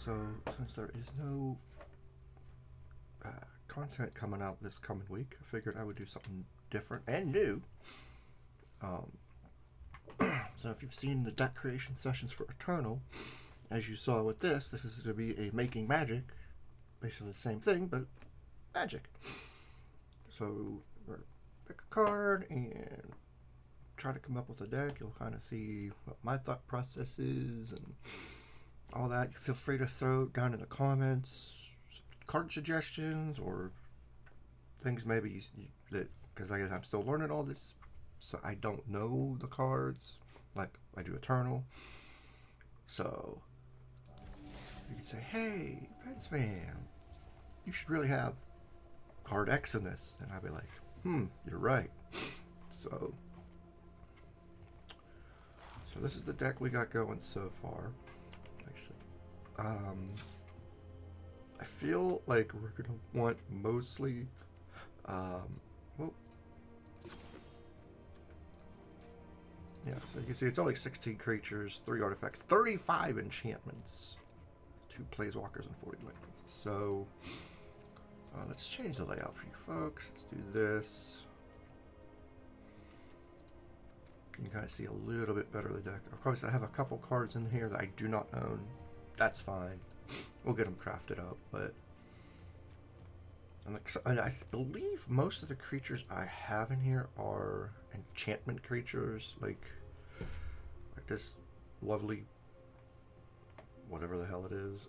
So, since there is no content coming out this coming week, I figured I would do something different and new. So if you've seen the deck creation sessions for Eternal, as you saw with this is going to be a Making Magic, basically the same thing, but magic. So we're going to pick a card and try to come up with a deck. You'll kind of see what my thought process is and all that. Feel free to throw it down in the comments, card suggestions, or things maybe that, because I guess I'm still learning all this, so I don't know the cards like I do Eternal. So you can say, hey, Pence fan, you should really have card X in this. And I'll be like, you're right. So this is the deck we got going so far. Like I said, I feel like we're going to want mostly, yeah, so you can see it's only 16 creatures, 3 artifacts, 35 enchantments, 2 planeswalkers, and 40 lands. So let's change the layout for you folks. Let's do this. You can kind of see a little bit better the deck. Of course, I have a couple cards in here that I do not own. That's fine. We'll get them crafted up, but and I believe most of the creatures I have in here are enchantment creatures, like this lovely whatever the hell it is.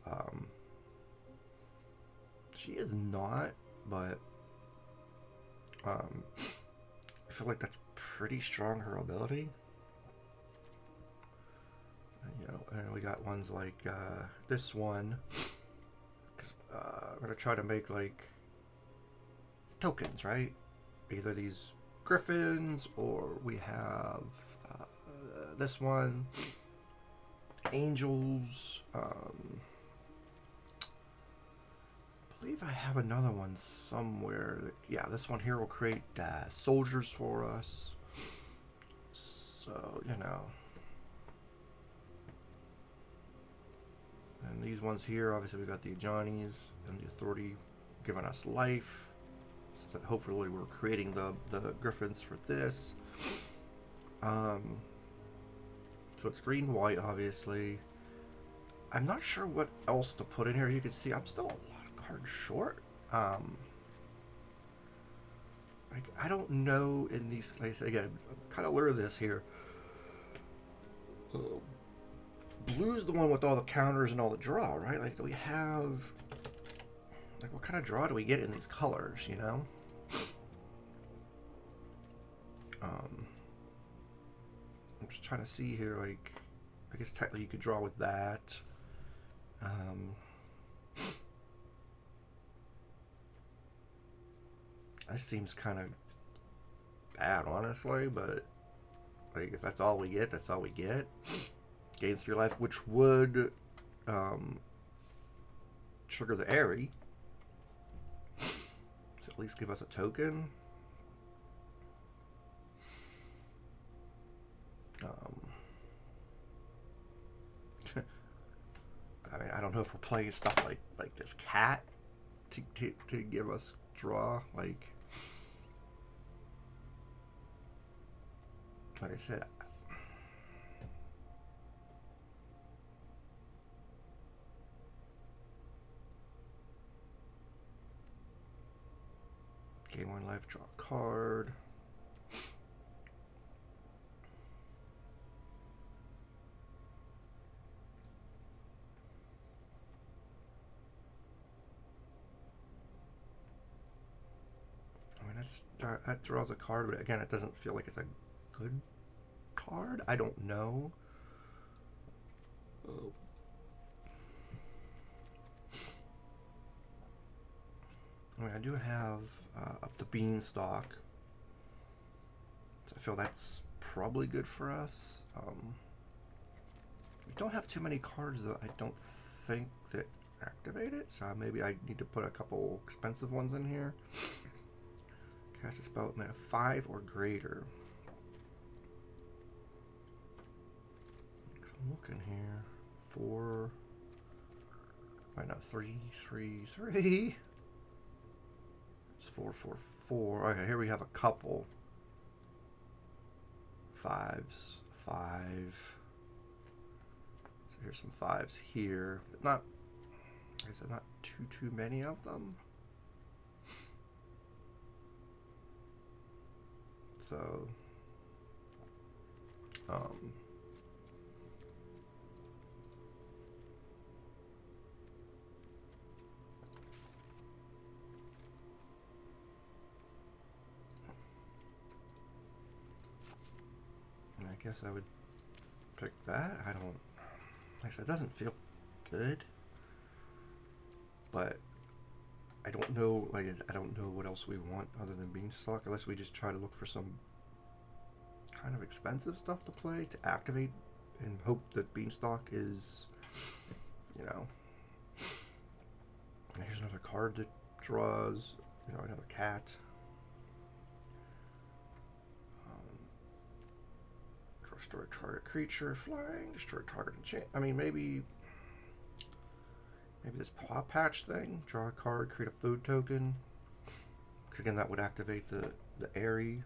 She is not, but I feel like that's pretty strong, her ability. And, you know, and we got ones like this one. I'm gonna try to make like tokens, right? Either these griffins, or we have this one, angels. I believe I have another one somewhere. Yeah, this one here will create soldiers for us. So, you know. And these ones here, obviously we got the Johnnies and the Authority giving us life. So hopefully we're creating the griffins for this. So it's green, white, obviously. I'm not sure what else to put in here. You can see I'm still a lot of cards short. Like, I don't know in these, like I said, again, I'm kind of learning this here. Blue's the one with all the counters and all the draw, right? Like, do we have, like, what kind of draw do we get in these colors, you know? I'm just trying to see here, like, I guess technically you could draw with that. This seems kind of bad, honestly, but like, if that's all we get, that's all we get. Gain 3 life, which would trigger the Airy. So at least give us a token. I mean, I don't know if we're playing stuff like this cat to give us draw. Like I said, gain 1 life, draw a card. That draws a card, but again, it doesn't feel like it's a good card. I don't know. I mean, I do have up the Beanstalk, so I feel that's probably good for us. We don't have too many cards that I don't think that activate it, so maybe I need to put a couple expensive ones in here. Cast a spell at 5 or greater. So I'm looking here for Right now, 3, 3, 3. It's 4, 4, 4. Okay, here we have a couple. 5s, 5. So here's some 5s here, but not, like I said, not too many of them. So, I guess I would pick that. I don't, like I said, it doesn't feel good, but I don't know, like, I don't know what else we want other than Beanstalk, unless we just try to look for some kind of expensive stuff to play to activate and hope that Beanstalk is, you know, here's another card that draws, you know, another cat. Destroy target creature, flying, destroy target enchant. I mean, maybe this paw patch thing, draw a card, create a food token. Because again, that would activate the Airy.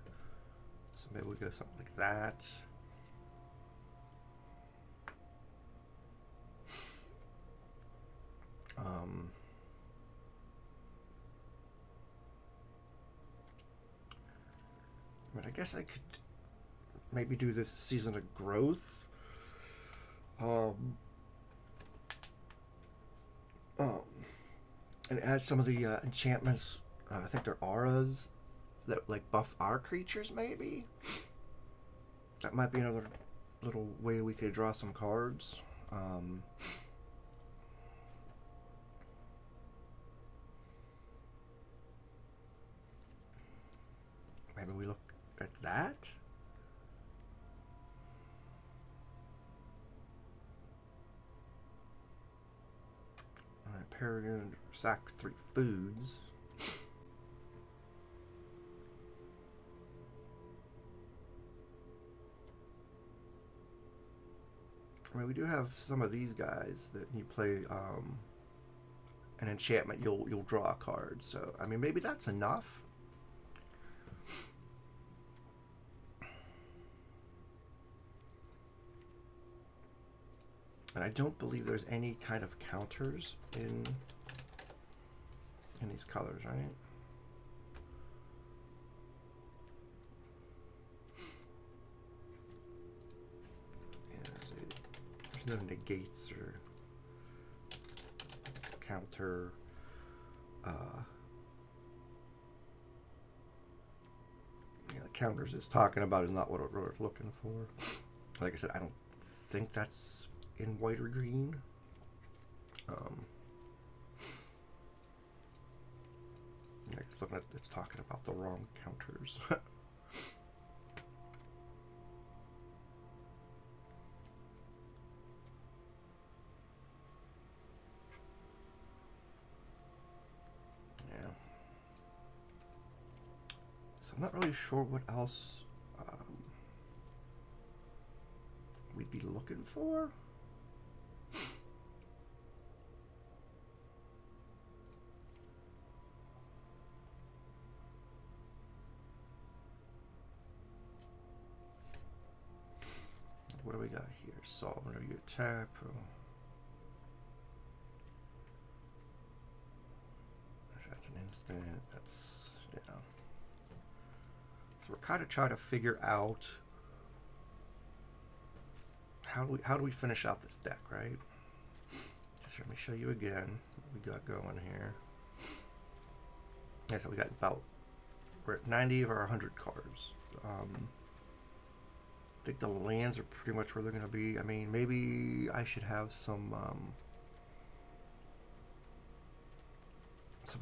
So maybe we go something like that. I mean, I guess I could maybe do this Season of Growth. And add some of the enchantments. I think they're auras that like buff our creatures, maybe. That might be another little way we could draw some cards. Maybe we look at that. Alright, Paragon, sack 3 foods. I mean, we do have some of these guys that you play an enchantment, you'll draw a card. So, I mean, maybe that's enough. And I don't believe there's any kind of counters in these colors, right? Yeah, there's no negates or counter. Yeah, the counters it's talking about is not what we're looking for. Like I said, I don't think that's in white or green. Yeah, it's talking about the wrong counters. Yeah. So I'm not really sure what else we'd be looking for. What do we got here? Solve whenever you attack. That's an instant. That's, yeah. So we're kind of trying to figure out how do we finish out this deck, right? So let me show you again what we got going here. Yeah, so we got we're at 90 of our 100 cards. I think the lands are pretty much where they're going to be. I mean, maybe I should have some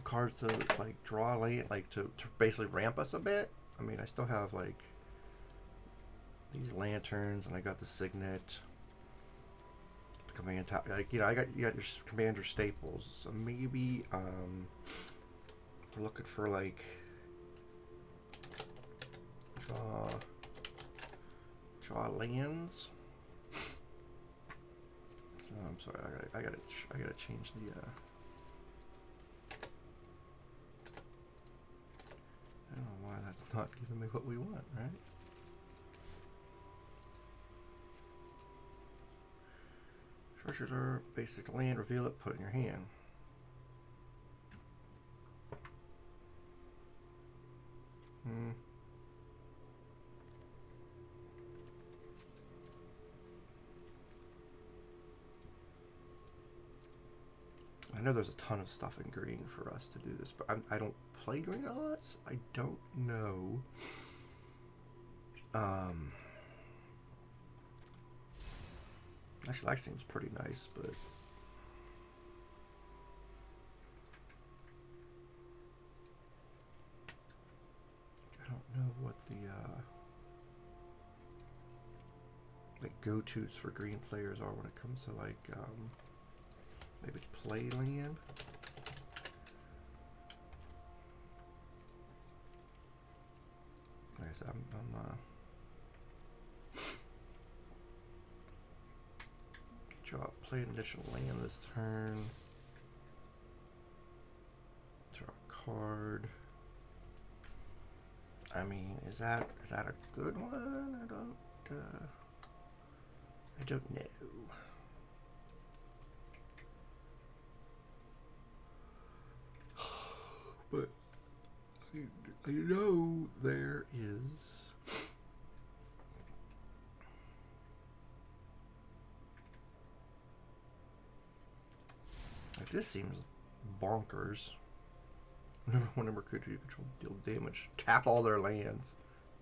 cards to like draw land, like to basically ramp us a bit. I mean, I still have like these lanterns, and I got the signet, the command top. Like, you know, you got your commander staples. So maybe we're looking for like draw lands. So Oh, I'm sorry. I gotta change the. I don't know why that's not giving me what we want, right? Treasures are basic land. Reveal it. Put it in your hand. I know there's a ton of stuff in green for us to do this, but I don't play green a lot. So I don't know. Actually, that seems pretty nice, but I don't know what the like go-tos for green players are when it comes to like maybe it's play land. Like I said, I'm play an additional land this turn. Draw a card. I mean, is that a good one? I don't know. But I know there is. Like, this seems bonkers. Whenever creature you control deal damage, tap all their lands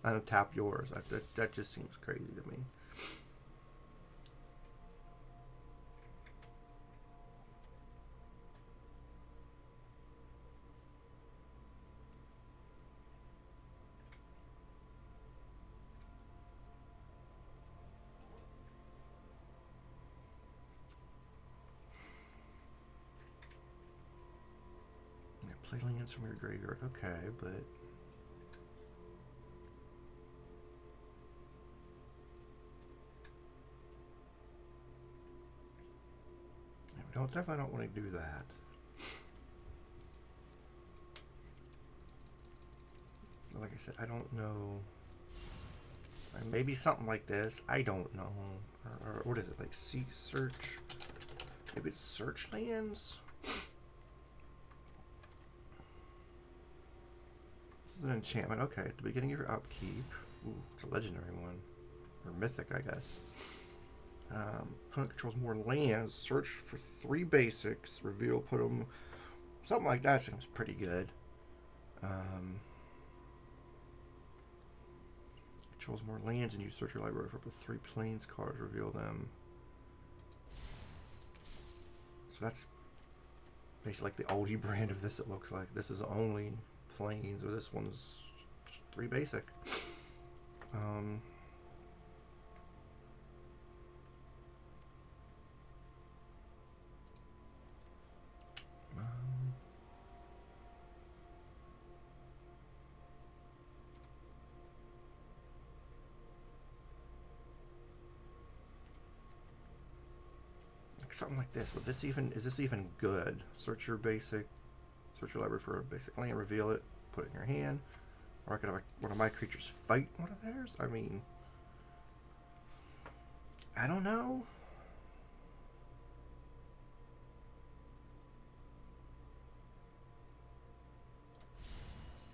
and tap yours. That just seems crazy to me. Play lands from your graveyard, okay, but we definitely don't want to do that. Like I said, I don't know. Maybe something like this. I don't know. Or what is it, like search? Maybe it's search lands? An enchantment. Okay, at the beginning of your upkeep. Ooh, it's a legendary one. Or mythic, I guess. Opponent controls more lands. Search for 3 basics. Reveal, put them. Something like that seems pretty good. Controls more lands and you search your library for up to 3 plains cards. Reveal them. So that's basically like the oldie brand of this, it looks like. This is only plains, or this one's 3 basic. Like something like this. But is this even good? Search your library for a basic land, reveal it, put it in your hand. Or I could have one of my creatures fight one of theirs? I mean, I don't know.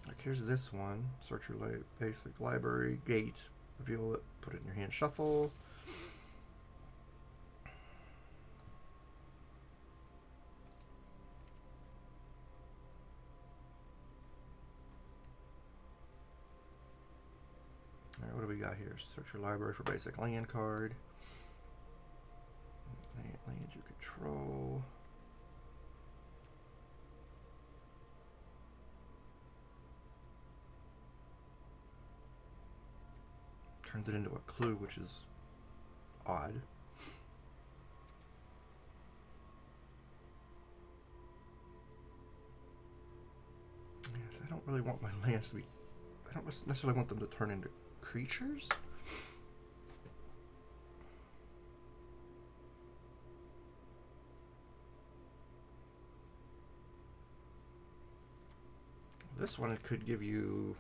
Like, here's this one. Search your basic library, gate, reveal it, put it in your hand, shuffle. Alright, what do we got here? Search your library for basic land card. Land you control. Turns it into a clue, which is odd. Yes, I don't really want my lands to be... I don't necessarily want them to turn into creatures. This one, it could give you,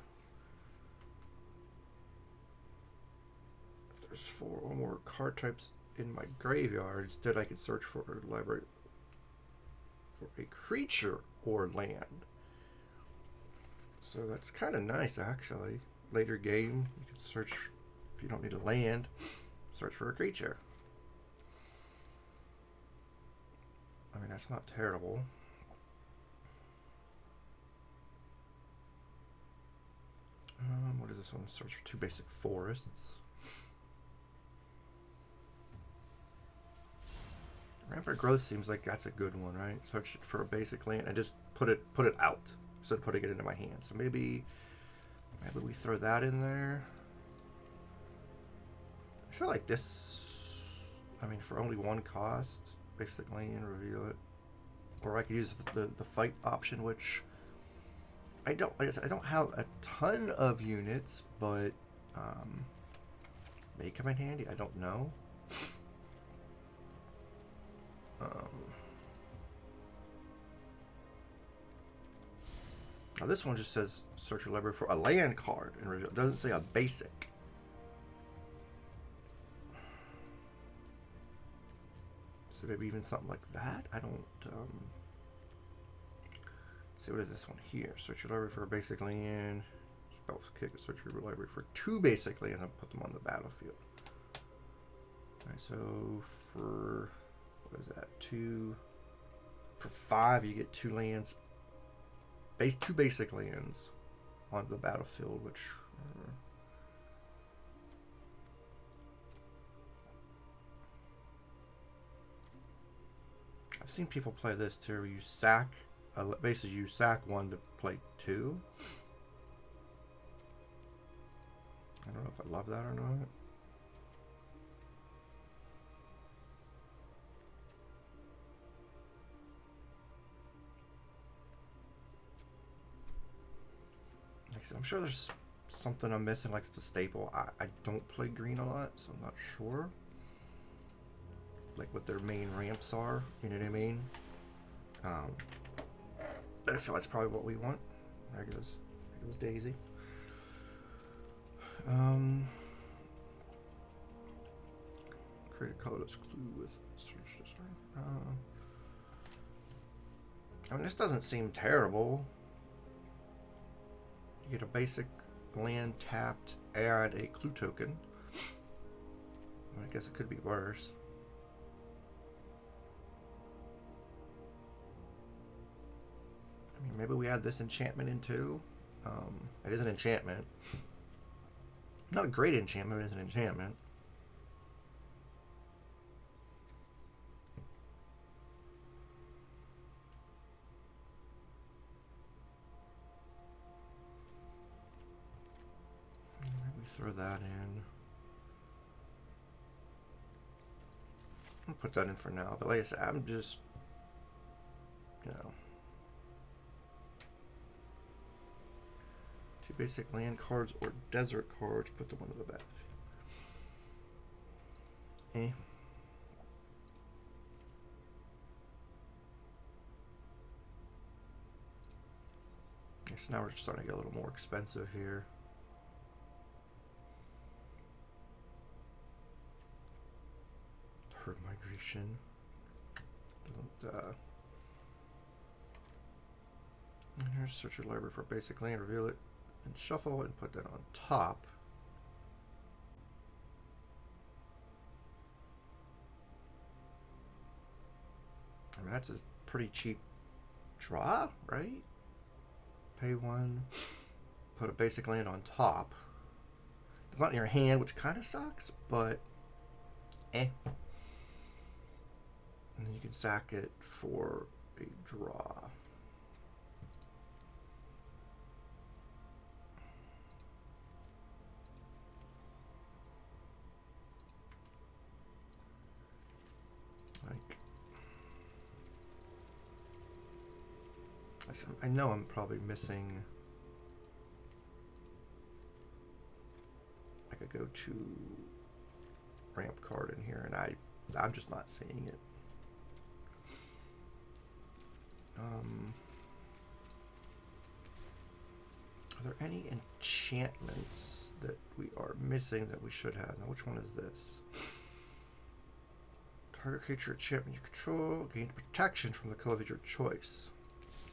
if there's 4 or more card types in my graveyard, instead I could search for a library for a creature or land. So that's kind of nice, actually. Later game, you could search, if you don't need a land, search for a creature. I mean, that's not terrible. What is this one? Search for 2 basic forests. Rampart Growth seems like that's a good one, right? Search for a basic land and just put it out instead of putting it into my hand. So maybe we throw that in there. I feel like this, I mean, for only 1 cost, basic land, reveal it. Or I could use the fight option, which like I said, I don't have a ton of units, but may come in handy. I don't know. Now this one just says search your library for a land card, and it doesn't say a basic. So maybe even something like that. I don't. See, what is this one here? Search your library for a basic land. Spells kick. Search your library for 2 basic lands and put them on the battlefield. Alright, so for what is that? 2 for 5, you get 2 lands. 2 basic lands on the battlefield, which I've seen people play this too. You sack, basically you sack 1 to play 2. I don't know if I love that or not. Like I said, I'm sure there's something I'm missing, like it's a staple. I don't play green a lot, so I'm not sure. Like what their main ramps are, you know what I mean? But I feel that's probably what we want. There goes Daisy. Create a colorless clue with search discern. I mean, this doesn't seem terrible. You get a basic land tapped, add a clue token. I guess it could be worse. I mean, maybe we add this enchantment in too. It is an enchantment. Not a great enchantment, but it's an enchantment. Maybe throw that in. I'll put that in for now, but like I said, I'm just, you know, 2 basic land cards or desert cards, put them on the battlefield. Eh. Okay, so now we're starting to get a little more expensive here. Herd migration. And here's search your library for basic land, reveal it, and shuffle and put that on top. I mean, that's a pretty cheap draw, right? Pay 1, put a basic land on top. It's not in your hand, which kind of sucks, but eh. And then you can sack it for a draw. Like, I know I'm probably missing like a go-to ramp card in here, and I'm just not seeing it. there any enchantments that we are missing that we should have? Now, which one is this? Target creature enchantment you control, gain protection from the color of your choice.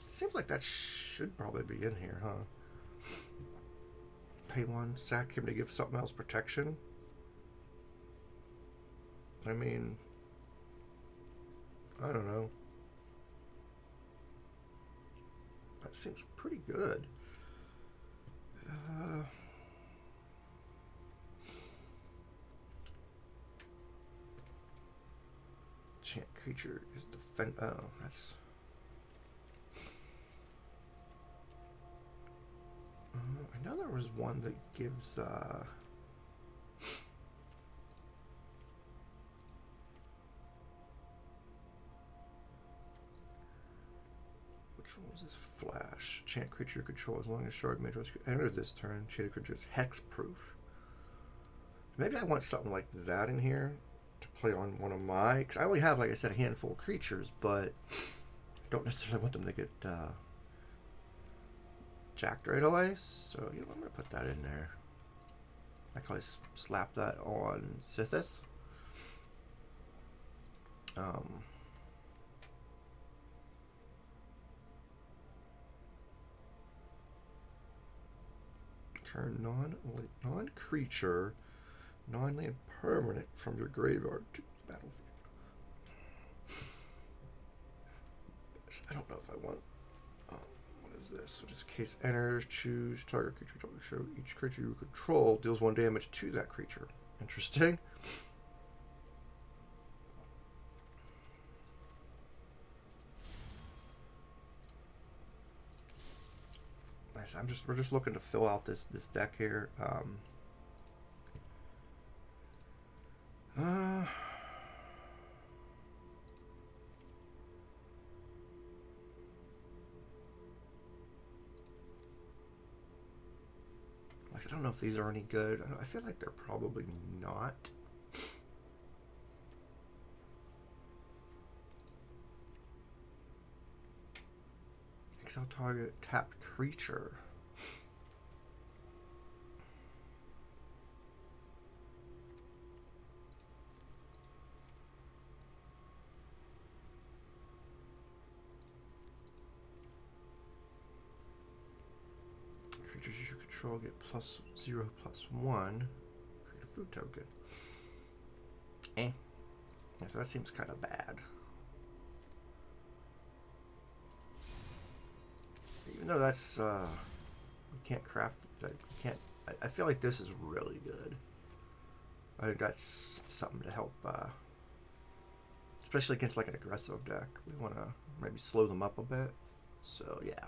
It seems like that should probably be in here, huh? Pay 1, sack him to give something else protection. I mean, I don't know. That seems pretty good. Enchant creature is defend. Oh, that's. I know there was one that gives. Which one was this? Flash. Enchant creature control as long as Shard Mage enter this turn. Enchanted creature is hex proof. Maybe I want something like that in here to play on one of my. Because I only have, like I said, a handful of creatures, but I don't necessarily want them to get jacked right away. So, you know, I'm going to put that in there. I can always slap that on Sythis. Turn non-creature, non-land permanent from your graveyard to the battlefield. I don't know if I want. What is this? When this case enters, choose target creature. Show each creature you control deals 1 damage to that creature. Interesting. Nice. We're just looking to fill out this deck here. I don't know if these are any good. I feel like they're probably not. Exile target tapped creature. Creatures you control get +0/+1. Create a food token. Yeah, so that seems kind of bad. Even though that's we can't craft that. I feel like this is really good. I think that's something to help, especially against like an aggressive deck. We want to maybe slow them up a bit. So yeah.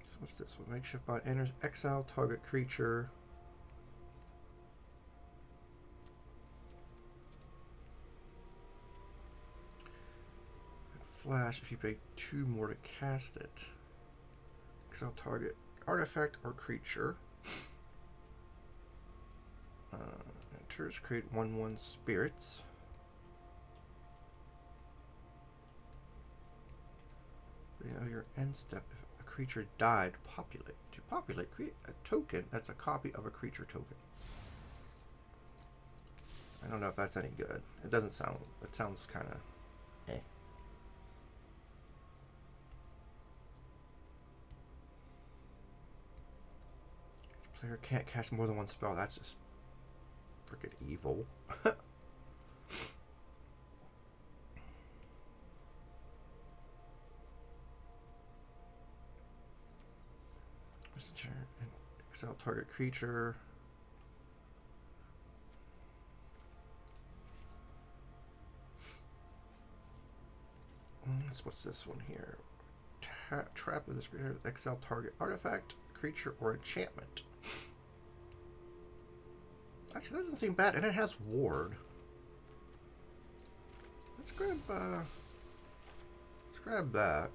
So what's this one? Makeshift bot enters, exile target creature. Flash if you pay 2 more to cast it. Exile target artifact or creature. Enters, create 1/1 spirits. You know, your end step, if a creature died, populate. To populate, create a token that's a copy of a creature token. I don't know if that's any good. It doesn't sound, it sounds kind of eh. Player can't cast more than 1 spell. That's just freaking evil. Exile target creature. What's this one here? Trap with this creature. Exile target artifact, creature, or enchantment. Actually, that doesn't seem bad, and it has ward. Let's grab that.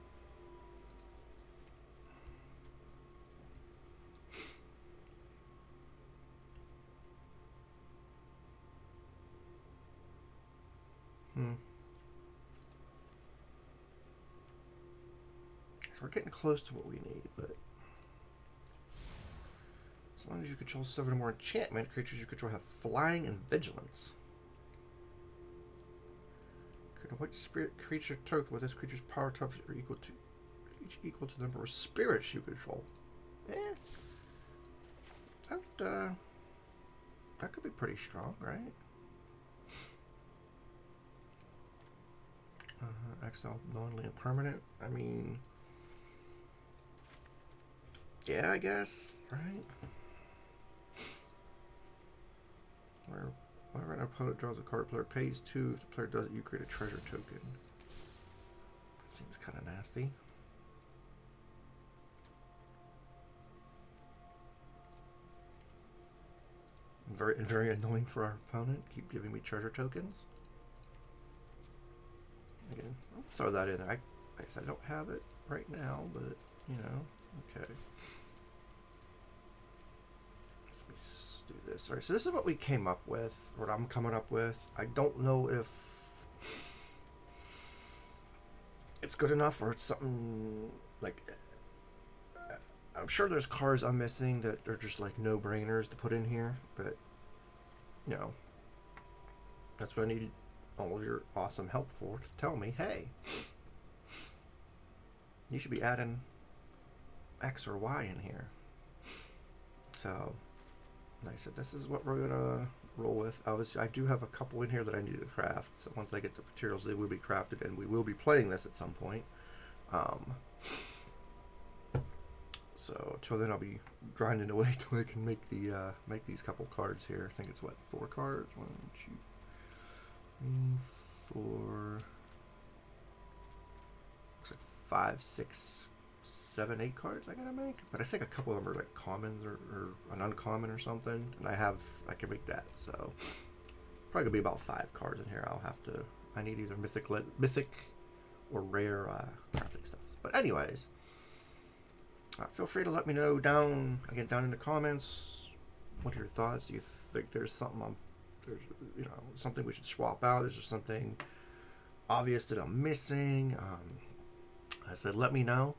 So we're getting close to what we need, but as long as you control 7 or more enchantment, creatures you control have flying and vigilance. Create a white spirit creature token with this creature's power totals are equal to the number of spirits you control. That could be pretty strong, right? Exile knowingly and permanent. I mean, yeah, I guess, right? Whenever an opponent draws a card, player pays 2. If the player does it, you create a treasure token. That seems kind of nasty. Very annoying for our opponent. Keep giving me treasure tokens. Again, I'll throw that in. I guess I don't have it right now, but you know, okay. Let's do this. All right, so this is what we came up with. What I'm coming up with. I don't know if it's good enough or it's something like. I'm sure there's cards I'm missing that are just like no-brainers to put in here, but you know, that's what I needed all of your awesome help for, to tell me, hey, you should be adding X or Y in here. So, like I said, this is what we're gonna roll with. Obviously, I do have a couple in here that I need to craft, so once I get the materials, they will be crafted, and we will be playing this at some point. So till then, I'll be grinding away till I can make make these couple cards here. I think it's what, 4 cards? 1, 2, 3, 4. Looks like 5, 6, 7, 8 cards I gotta make. But I think a couple of them are like commons or an uncommon or something. And I can make that. So probably gonna be about 5 cards in here. I need either mythic or rare crafting stuff. But anyways. Feel free to let me know down in the comments. What are your thoughts? Do you think there's something something we should swap out? Is there something obvious that I'm missing? I said, let me know.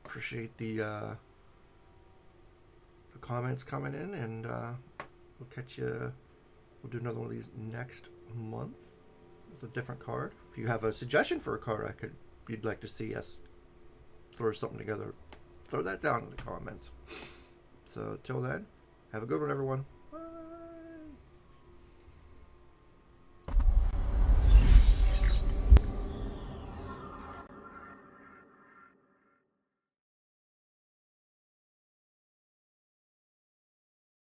Appreciate the comments coming in, and we'll catch you. We'll do another one of these next month with a different card. If you have a suggestion for a card you'd like to see us throw something together, throw that down in the comments. So till then, have a good one, everyone.